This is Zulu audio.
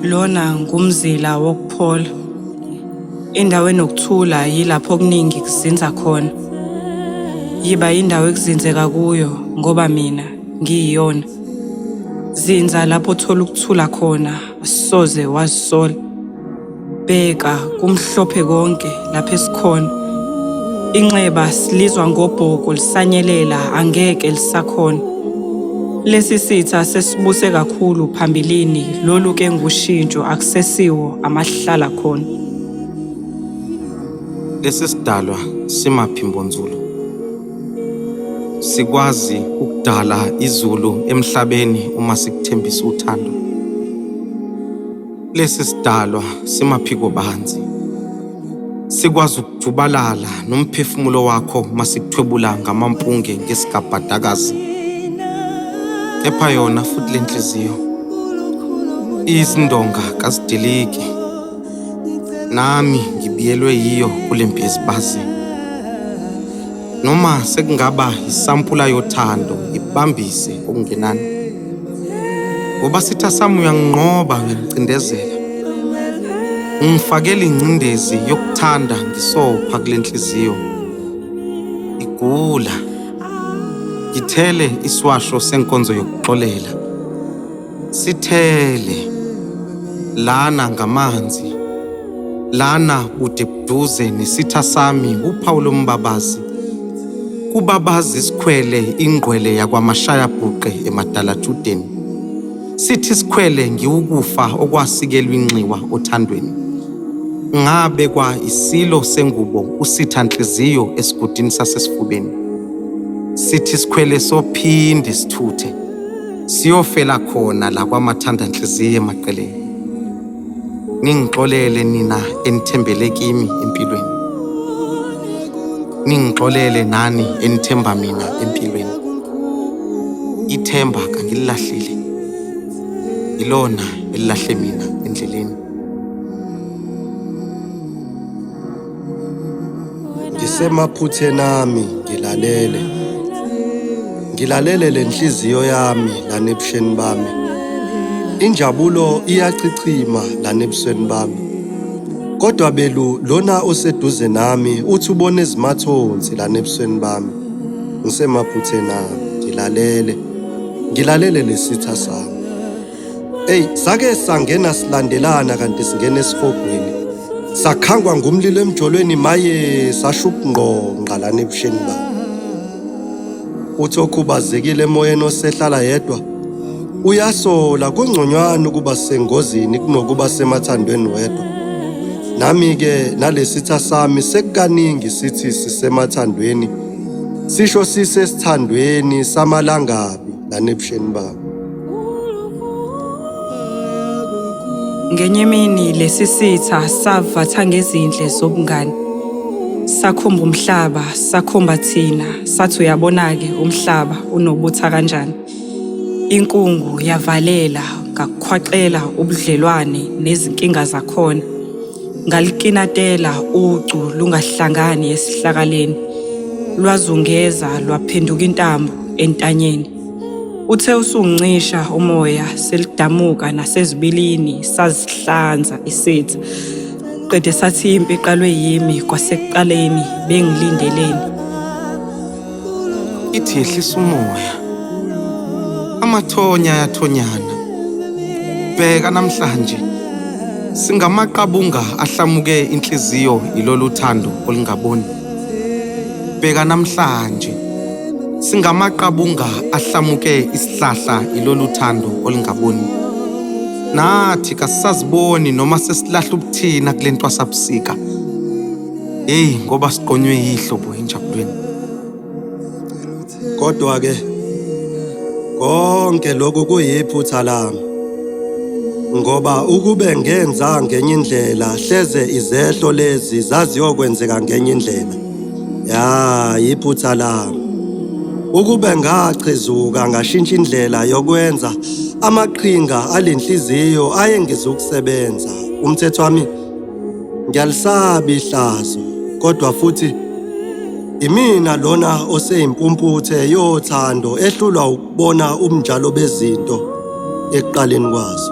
Lona ngumzila wokuphola. Indawo enokuthula yilapho okuningi kuzinza khona. Yiba indawo ekuzinzeka kuyo ngoba mina ngiyiyona. Zinza lapho uthola ukuthula khona, asoze wazisola. Bheka kumhlophe konke lapho esikhona. Inxeba silizwa ngobhoko lisanyelela angeke lisakhona. Lesi sitha sesibuse kakhulu phambilini, lolu ke ngushintsho akusesiwo amahlala khona. Lesi sidalwa simaphimbonzulu. Sikwazi ukudala izulu emhlabeni uma sikuthembisa uthando. Lesi sidalwa simaphiko banzi. Sikwazi ukujubalala nomphefumulo wakho masikuthwebula ngamampunge ngesigabhadakazi. Kepha yona futhi lenhliziyo izindonga kasidiliki. Nami ngibiyelwe yiyo kulempi ezibazi. Noma sekungaba isampula yothando ibambise okungenani. Ngoba sitha sami uyanginqoba ngicindezela. Ungifakela ingcindezi yokuthanda ngisopha kulenhliziyo. Igula. Ngithele iswasho senkonzo yokuxolela. Sithele lana ngamanzi. Lana bude buduze nesitha sami uphawu lombabazi. Kubabazi isikhwele ingqwele yakwamashaya bhuqe emadala Judeni. Sithi isikhwele ngiwukufa okwasikelwa inxiwa othandweni. Ngabe kwa isilo sengubo usitha nhliziyo esigudini sasesifubeni. Sithi isikhwele sophinde sithuthe. Siyofela khona la kwamathanda nhliziyo emaqeleni. Ningixolele nina enithembele kimi empilweni. Ningixolele nani enithemba mina empilweni. Ithemba kangililahlile. Ilona elilahle mina endleleni. Ngisemaphuthe nami ngilalele. Ngilalele lenhliziyo yami lana ebusheni bami. Injabulo iyachichima lana ebusweni bami. Kodwa belu lona oseduze nami uthi ubone izimathonsi lana ebusweni bami. Ngisemaphuthe nami ngilalele. Ngilalele lesitha sami. Sake sangena silandelana kanti singena esifogweni. Sakhangwa ngumlilo emjolweni maye sashubungqonqa lana ebusheni bami. Uthi okhubazekile emoyeni osehlala yedwa. Uyasola kungconywana ukuba sengozini kunokuba semathandweni wedwa. Nami-ke nalesitha sami sekukaningi sithi sisemathandweni. Sisho sisesithandweni samalangabi lana ebusheni bami. Ngenye imini lesi sitha savatha ngezindle zobungani. Sakhomba umhlaba, sakhomba thina, sathi uyabona-ke umhlaba unobutha kanjani. Inkungu yavalela ngakukhwaqela ubudlelwane nezinkinga zakhona. Ngalikinatela ucu lungahlangani esihlakaleni. Lwazungeza lwaphenduka intambo entanyeni. Uthe usungincisha umoya selidamuka nasezibilini sazihlanza isitha. Qede sathi impi iqalwe yimi kwasekuqaleni bengilindeleni. Ithi yehlisa umoya. Amathonya ayathonyana. Bheka namhlanje singamaqabunga ahlamuke inhliziyo ilolu thando olingaboni. Bheka namhlanje singamaqabunga ahlamuke isihlahla ilolu thando olingaboni. Nathi kasaziboni noma sesilahla ubuthina kule ntwasabusika. Ngoba siqonywe yihlobo enjabulweni. Kodwa-ke konke lokhu kuyiphutha lami. Ngoba ukube ngenza ngenye indlela hleze izehlo lezi zaziyokwenzeka ngenye indlela. Yiphutha lami. Ukube ngachezuka ngashintsha indlela yokwenza amaqhinga alenhliziyo ayengizokusebenza. Umthetho wami ngiyalisaba ihlazo, kodwa futhi imina lona oseyimpumputhe yothando ehlulwa ukubona ubunjalo bezinto ekuqaleni kwazo.